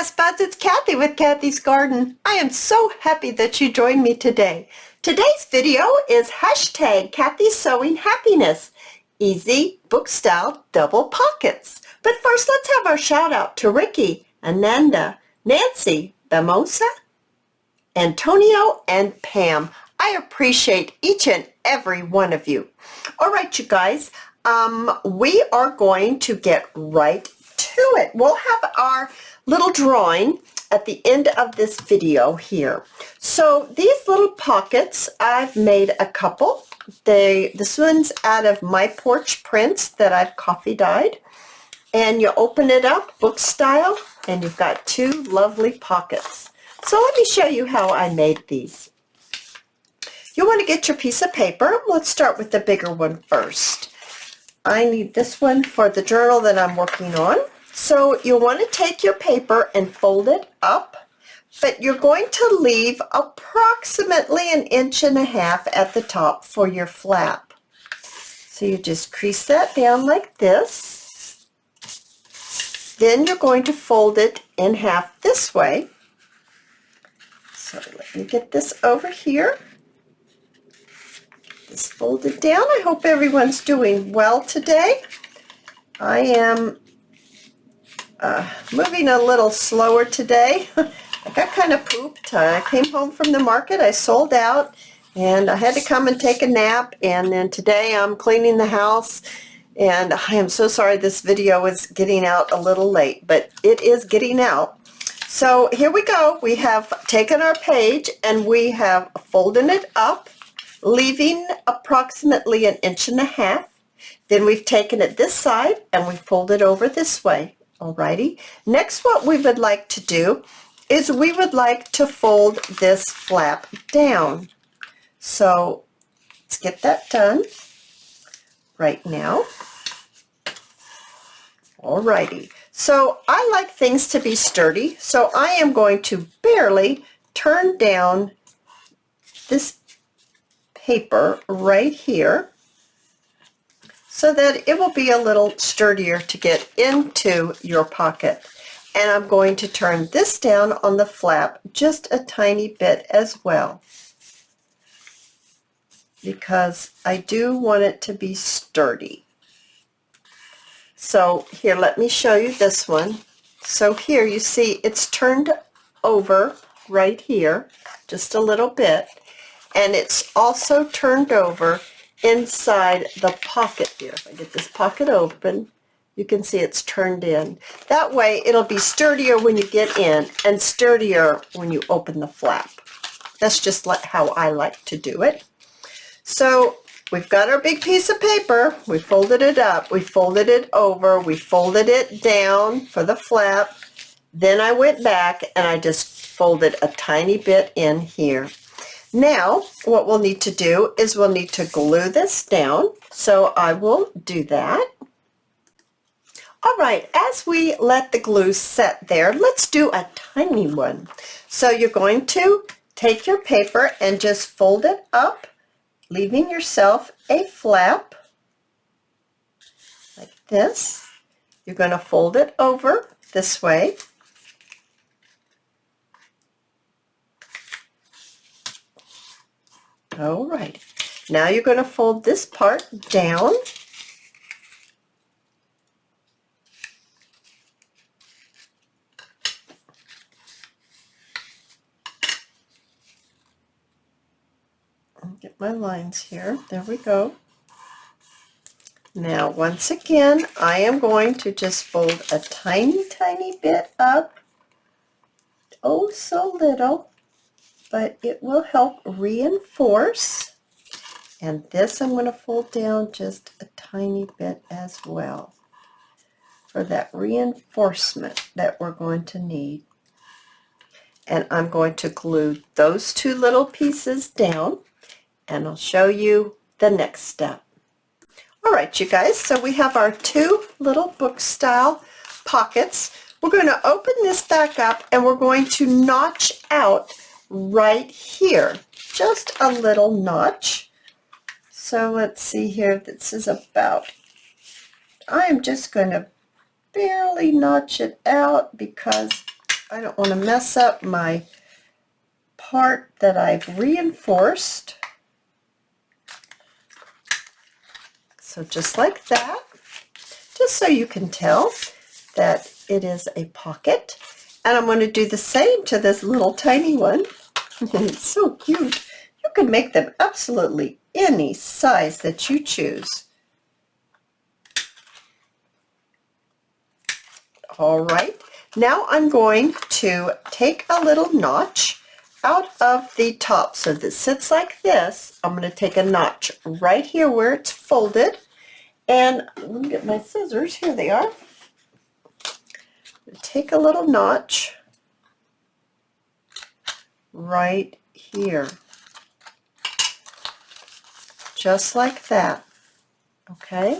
Yes, buds, it's Cathy with Cathy's Garden. I am so happy that you joined me today. Today's video is hashtag Cathy's Sewing Happiness, easy book style double pockets. But first, let's have our shout out to Ricky, Ananda, Nancy, Bamosa, Antonio, and Pam. I appreciate each and every one of you. All right, you guys, we are going to get right to it. We'll have our little drawing at the end of this video here. So these little pockets, I've made a couple. This one's out of My Porch Prints that I've coffee dyed. And you open it up, book style, and you've got two lovely pockets. So let me show you how I made these. You want to get your piece of paper. Let's start with the bigger one first. I need this one for the journal that I'm working on. So you'll want to take your paper and fold it up, but you're going to leave approximately 1.5 inches at the top for your flap. So you just crease that down like this. Then you're going to fold it in half this way. So let me get this over here. Just fold it down. I hope everyone's doing well today. I am moving a little slower today. I got kind of pooped. I came home from the market. I sold out and I had to come and take a nap, and then today I'm cleaning the house, and I am so sorry this video is getting out a little late, but it is getting out. So here we go. We have taken our page and we have folded it up, leaving approximately 1.5 inches. Then we've taken it this side and we fold it over this way. Alrighty. Next, what we would like to do is we would like to fold this flap down. So let's get that done right now. Alrighty. So I like things to be sturdy, so I am going to barely turn down this paper right here so that it will be a little sturdier to get into your pocket. And I'm going to turn this down on the flap just a tiny bit as well, because I do want it to be sturdy. So here, let me show you this one. So here you see it's turned over right here just a little bit, and it's also turned over inside the pocket here. If I get this pocket open, you can see it's turned in. That way it'll be sturdier when you get in and sturdier when you open the flap. That's just how I like to do it. So we've got our big piece of paper. We folded it up, we folded it over, we folded it down for the flap. Then I went back and I just folded a tiny bit in here. Now, what we'll need to do is we'll need to glue this down. So I will do that. All right, as we let the glue set there, let's do a tiny one. So you're going to take your paper and just fold it up, leaving yourself a flap like this. You're going to fold it over this way. All right, now you're going to fold this part down. I'll get my lines here. There we go. Now, once again, I am going to just fold a tiny, tiny bit up. Oh, so little, but it will help reinforce. And this I'm going to fold down just a tiny bit as well for that reinforcement that we're going to need. And I'm going to glue those two little pieces down, and I'll show you the next step. All right, you guys, so we have our two little book style pockets. We're going to open this back up and we're going to notch out right here, just a little notch. So let's see here, this is about, I'm just going to barely notch it out because I don't want to mess up my part that I've reinforced. So just like that, just so you can tell that it is a pocket. And I'm going to do the same to this little tiny one. It's so cute. You can make them absolutely any size that you choose. All right, now I'm going to take a little notch out of the top so that it sits like this. I'm going to take a notch right here where it's folded, and let me get my scissors. Here they are. Take a little notch right here, just like that. Okay,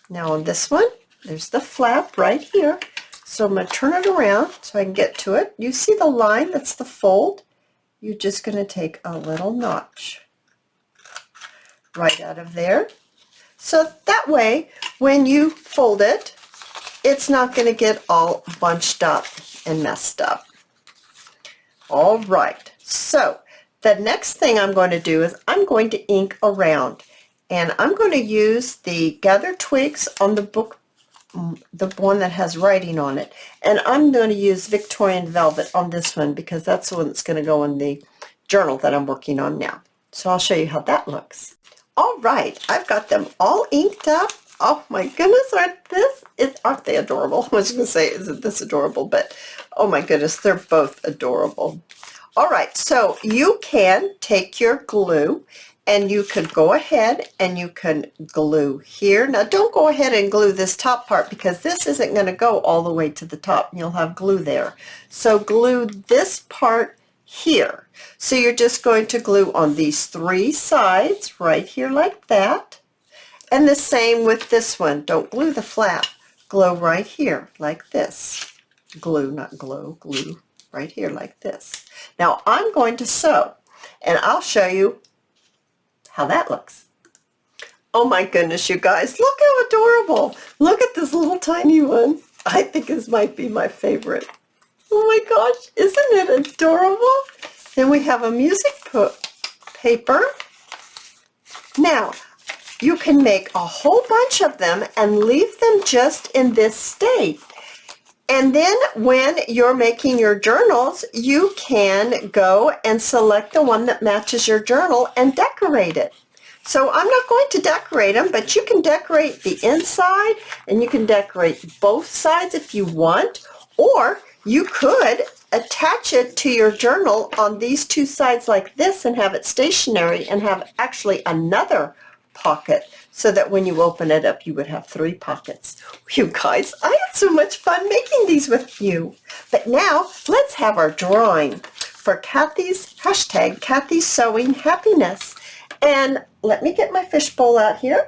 now on this one, there's the flap right here. So I'm going to turn it around so I can get to it. You see the line? That's the fold. You're just going to take a little notch right out of there. So that way, when you fold it, it's not going to get all bunched up and messed up. All right. So the next thing I'm going to do is I'm going to ink around. And I'm going to use the Gather Twigs on the book, the one that has writing on it. And I'm going to use Victorian Velvet on this one because that's the one that's going to go in the journal that I'm working on now. So I'll show you how that looks. All right, I've got them all inked up. Oh my goodness, aren't they adorable? I was going to say, isn't this adorable? But oh my goodness, they're both adorable. All right, so you can take your glue and you could go ahead and you can glue here. Now don't go ahead and glue this top part because this isn't going to go all the way to the top and you'll have glue there. So glue this part here. So you're just going to glue on these three sides right here like that. And the same with this one. Don't glue the flap. Glue right here like this. Glue, not glow, glue right here like this. Now I'm going to sew and I'll show you how that looks. Oh my goodness, you guys, look how adorable. Look at this little tiny one. I think this might be my favorite. Oh my gosh, isn't it adorable? Then we have a music paper. Now, you can make a whole bunch of them and leave them just in this state. And then when you're making your journals, you can go and select the one that matches your journal and decorate it. So I'm not going to decorate them, but you can decorate the inside and you can decorate both sides if you want, or you could attach it to your journal on these two sides like this and have it stationary and have actually another pocket so that when you open it up you would have three pockets. You guys, I had so much fun making these with you. But now let's have our drawing for Cathy's hashtag Cathy's Sewing Happiness. And let me get my fishbowl out here.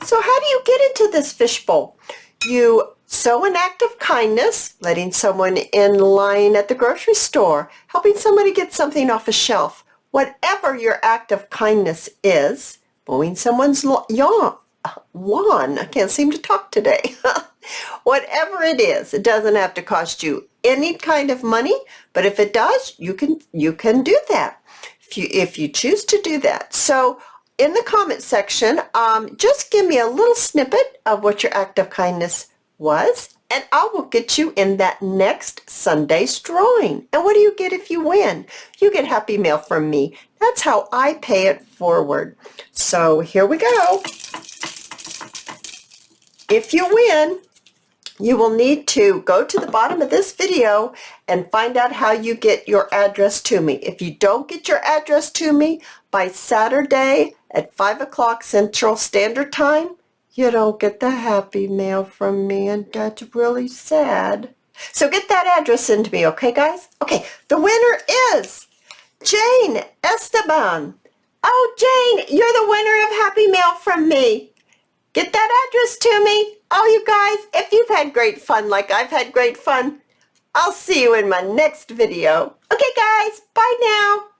So how do you get into this fishbowl? You sow an act of kindness, letting someone in line at the grocery store, helping somebody get something off a shelf. Whatever your act of kindness is, mowing someone's lawn. I can't seem to talk today. Whatever it is, it doesn't have to cost you any kind of money, but if it does, you can do that if you choose to do that. So in the comment section, just give me a little snippet of what your act of kindness was, and I will get you in that next Sunday's drawing. And what do you get if you win? You get happy mail from me. That's how I pay it forward. So here we go. If you win, you will need to go to the bottom of this video and find out how you get your address to me. If you don't get your address to me by Saturday at 5 o'clock Central Standard Time, you don't get the happy mail from me, and that's really sad. So get that address into me, okay, guys? Okay, the winner is Jane Esteban. Oh, Jane, you're the winner of Happy Mail from me. Get that address to me. Oh, you guys, if you've had great fun like I've had great fun, I'll see you in my next video. Okay, guys, bye now.